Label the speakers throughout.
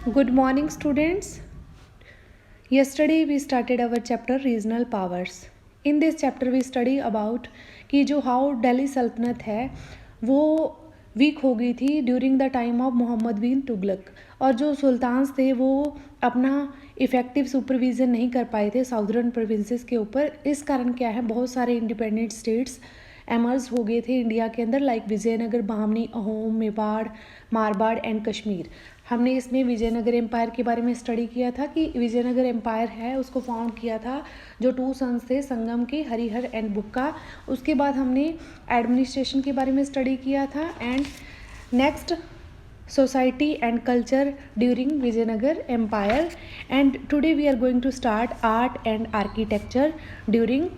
Speaker 1: Good morning, students. Yesterday we started our chapter regional powers. In this chapter we study about कि जो how Delhi सल्तनत है वो week हो गई थी during the time of Muhammad bin Tughlaq, और जो सुल्तान्स थे वो अपना इफ़ेक्टिव सुपरविज़न नहीं कर पाए थे साउदर्न प्रोविंसेस के ऊपर। इस कारण क्या है, बहुत सारे इंडिपेंडेंट स्टेट्स एमर्ज हो गए थे इंडिया के अंदर, लाइक विजयनगर, बहामनी, अहोम, मेवाड़, मारवाड़ एंड कश्मीर। हमने इसमें विजयनगर एम्पायर के बारे में स्टडी किया था कि विजयनगर एम्पायर है उसको फाउंड किया था जो टू सन्स थे, संगम के, हरिहर एंड बुक्का। उसके बाद हमने एडमिनिस्ट्रेशन के बारे में स्टडी किया था and next society and culture during Vijayanagar Empire, and today we are going to start art and architecture during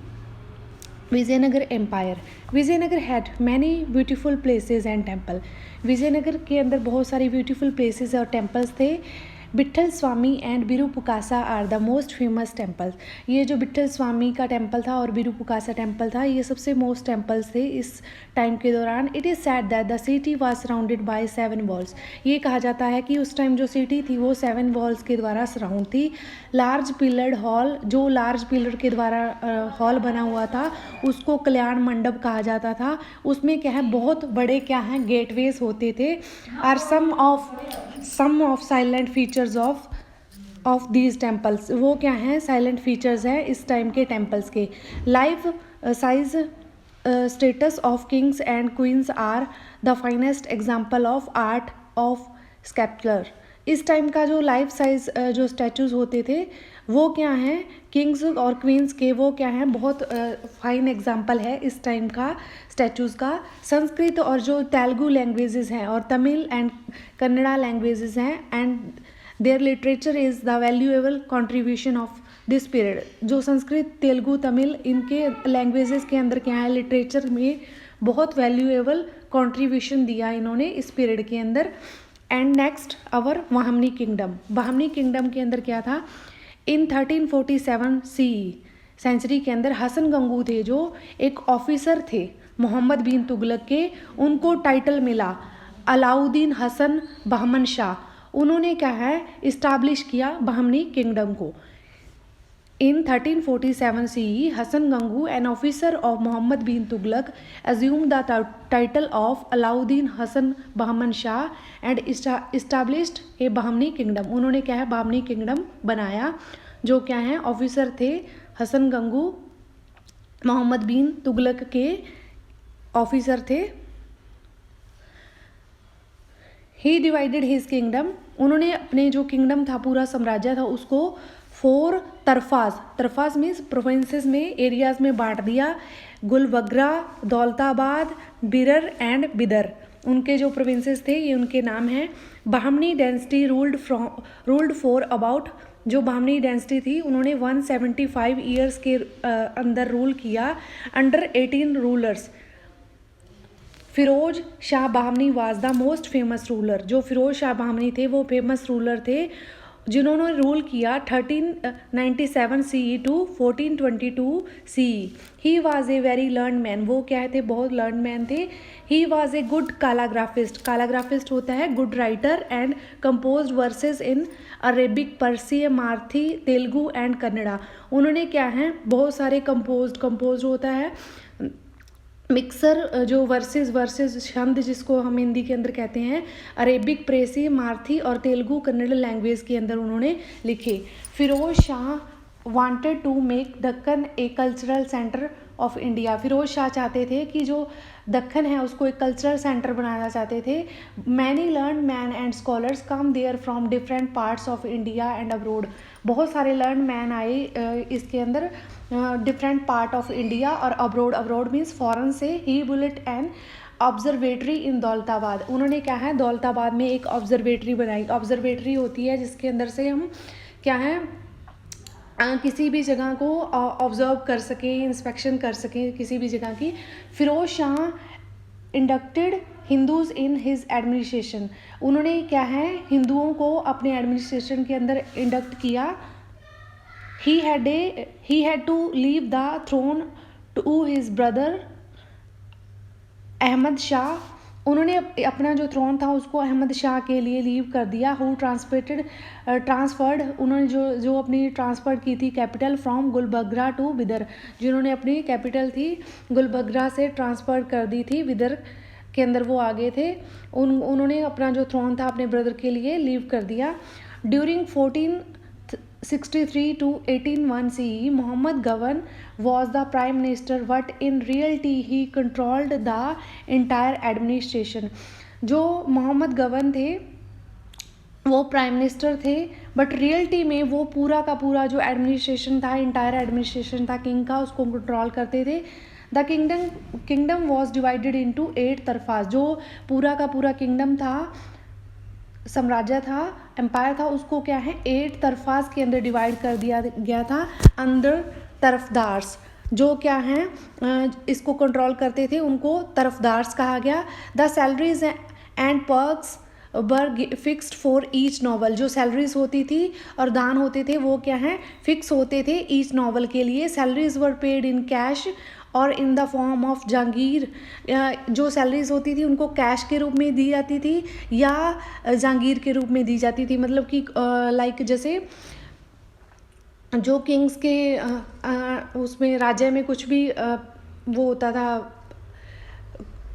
Speaker 1: Vijayanagar Empire. Vijayanagar had many beautiful places and temple. Vijayanagara के अंदर बहुत सारी ब्यूटीफुल प्लेसेस और temples थे। Vitthal Swamy and Virupaksha are the most famous temples. ये जो बिट्ठल स्वामी का temple था और बिरूपुकासा टेम्पल था, ये सबसे मोस्ट टेम्पल्स थे इस टाइम के दौरान। It is sad that the city was surrounded by 7 walls. ये कहा जाता है कि उस टाइम जो सिटी थी वो 7 वॉल्स के द्वारा सराउंड थी। लार्ज पिलर्ड हॉल, जो लार्ज पिलर के द्वारा हॉल बना हुआ था उसको कल्याण मंडप कहा जाता था। उसमें क्या है, बहुत बड़े क्या हैं, गेटवेज होते थे। Are some of salient features of these temples. वो क्या हैं, साइलेंट फीचर्स हैं इस टाइम के टेम्पल्स के। Life size statues of kings and queens are the finest example of art of sculpture. इस टाइम का जो लाइफ साइज जो स्टैचूज होते थे वो क्या हैं, किंग्स और क्वींस के, वो क्या हैं, बहुत फाइन एग्जाम्पल है इस टाइम का स्टैचूज़ का। संस्कृत और जो तेलुगु लैंग्वेजेस हैं और तमिल एंड कन्नड़ा लैंग्वेजेस हैं and their literature is the valuable contribution of this period. जो संस्कृत, तेलुगु, तमिल, इनके लैंग्वेजेस के अंदर क्या है, लिटरेचर में बहुत वैल्यूएबल कंट्रीब्यूशन दिया इन्होंने इस पीरियड के अंदर। And next our Bahmani kingdom. Bahmani kingdom के अंदर क्या था, इन 1347 CE सेंचुरी के अंदर हसन गंगू थे जो एक ऑफिसर थे मोहम्मद बिन तुगलक के, उनको टाइटल मिला अलाउद्दीन हसन बहमन शाह। उन्होंने क्या है, इस्टाब्लिश किया बहामनी किंगडम को। In 1347 CE, Hassan Gangu, an officer of Muhammad bin Tughlaq, assumed the title of Alauddin Hassan Bahman Shah and established a Bahmani kingdom. उन्होंने क्या है, बाहमनी किंगडम बनाया। जो क्या है, ऑफिसर थे हसन गंगू, मोहम्मद बिन तुगलक के ऑफिसर थे। ही डिवाइडेड हिज किंगडम। उन्होंने अपने जो किंगडम था, पूरा साम्राज्य था, उसको 4 तरफाज मीन्स प्रोविंसेस में, एरियाज में बांट दिया। गुलबर्गा, दौलताबाद, बिरर एंड बिदर, उनके जो प्रोविंसेस थे ये उनके नाम हैं। Bahmani dynasty ruled for about, जो बहामनी डेंसिटी थी उन्होंने 175 ईयर्स के अंदर रूल किया under 18 rulers. Firoz Shah Bahmani was the most famous ruler. जो फिरोज शाह बहामनी थे वो फेमस रूलर थे जिन्होंने रूल किया 1397 CE to 1422 CE। He was a very learn man. वो क्या थे, बहुत लर्न मैन थे। ही वाज ए गुड कालाग्राफिस्ट। कालाग्राफिस्ट होता है good writer and composed verses in Arabic, Persian, Marathi, Telugu and Kannada. उन्होंने क्या है, बहुत सारे कंपोज्ड होता है मिक्सर, जो वर्सेस छंद जिसको हम हिंदी के अंदर कहते हैं, अरेबिक, प्रेसी, मारथी और तेलुगु कन्नड़ लैंग्वेज के अंदर उन्होंने लिखे। Firoz Shah wanted to make Deccan a cultural centre of India. Firoz Shah चाहते थे कि जो दक्कन है उसको एक कल्चरल सेंटर बनाना चाहते थे। Many learn man and scholars come there from different parts of India and abroad. बहुत सारे लर्न मैन आए इसके अंदर डिफरेंट पार्ट ऑफ इंडिया और अब्रोड मीन्स फॉरेन से। He built an observatory in Daulatabad. उन्होंने क्या है, दौलताबाद में एक ऑब्जर्वेटरी बनाई। ऑब्जर्वेटरी होती है जिसके अंदर से हम क्या है, किसी भी जगह को ऑब्जर्व कर सकें, इंस्पेक्शन कर सकें किसी भी जगह की। Firoz Shah inducted Hindus in his administration. उन्होंने क्या है, हिंदुओं को अपने एडमिनिस्ट्रेशन के अंदर इंडक्ट किया। He had to leave the throne to his brother Ahmad Shah उन्होंने अपना जो थ्रोन था उसको अहमद शाह के लिए लीव कर दिया। हु ट्रांसफर्ड, उन्होंने जो अपनी ट्रांसफ़र की थी capital from Gulbarga to Bidar, जिन्होंने अपनी कैपिटल थी गुलबर्गा से ट्रांसफ़र कर दी थी, बिदर के अंदर वो आ गए थे। उन्होंने अपना जो थ्रोन था अपने ब्रदर के लिए लीव कर दिया। During 1463 to 1801 CE, Muhammad Gawan was the prime minister, but in reality he controlled the entire administration. जो मोहम्मद गवन थे वो प्राइम मिनिस्टर थे, बट रियलिटी में वो पूरा का पूरा जो एडमिनिस्ट्रेशन था, इंटायर एडमिनिस्ट्रेशन था किंग का, उसको कंट्रोल करते थे। The kingdom was divided into 8 तरफास, जो पूरा का पूरा किंगडम था, साम्राज्य था, एम्पायर था, उसको क्या है 8 तरफास के अंदर डिवाइड कर दिया गया था। अंदर तरफदार्स जो क्या हैं इसको कंट्रोल करते थे, उनको तरफदार्स कहा गया। The salaries and perks were fixed for each novel, जो सैलरीज होती थी और दान होते थे वो क्या हैं फिक्स होते थे ईच नॉवल के लिए। Salaries were paid in cash और इन द फॉर्म ऑफ जागीर, जो सैलरीज होती थी उनको कैश के रूप में दी जाती थी या जागीर के रूप में दी जाती थी। मतलब कि लाइक जैसे जो किंग्स के उसमें राज्य में कुछ भी वो होता था,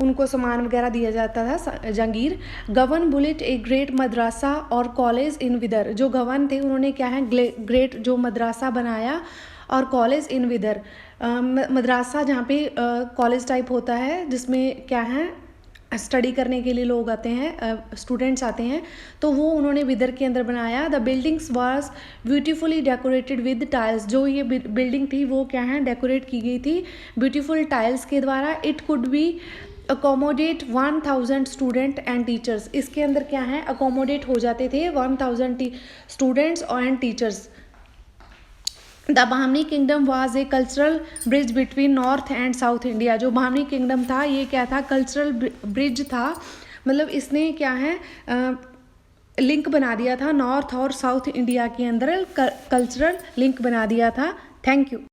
Speaker 1: उनको सामान वगैरह दिया जाता था जागीर। गवन बुलेट ए ग्रेट मदरसा और कॉलेज इन विदर, जो गवन थे उन्होंने क्या है ग्रेट जो मदरसा बनाया और कॉलेज इन विदर, मदरसा जहाँ पे कॉलेज टाइप होता है जिसमें क्या है स्टडी करने के लिए लोग आते हैं, स्टूडेंट्स आते हैं, तो वो उन्होंने विदर के अंदर बनाया। The buildings was beautifully decorated with tiles, जो ये बिल्डिंग थी वो क्या है डेकोरेट की गई थी ब्यूटीफुल टाइल्स के द्वारा। It could be accommodate 1000 student and teachers, इसके अंदर क्या है अकोमोडेट हो जाते थे 1000 students and teachers. The Bahmani kingdom was a cultural bridge between north and south India, जो बाहमनी किंगडम था ये क्या था कल्चरल ब्रिज था, मतलब इसने क्या है लिंक बना दिया था नॉर्थ और साउथ इंडिया के अंदर, कल्चरल लिंक बना दिया था। Thank you.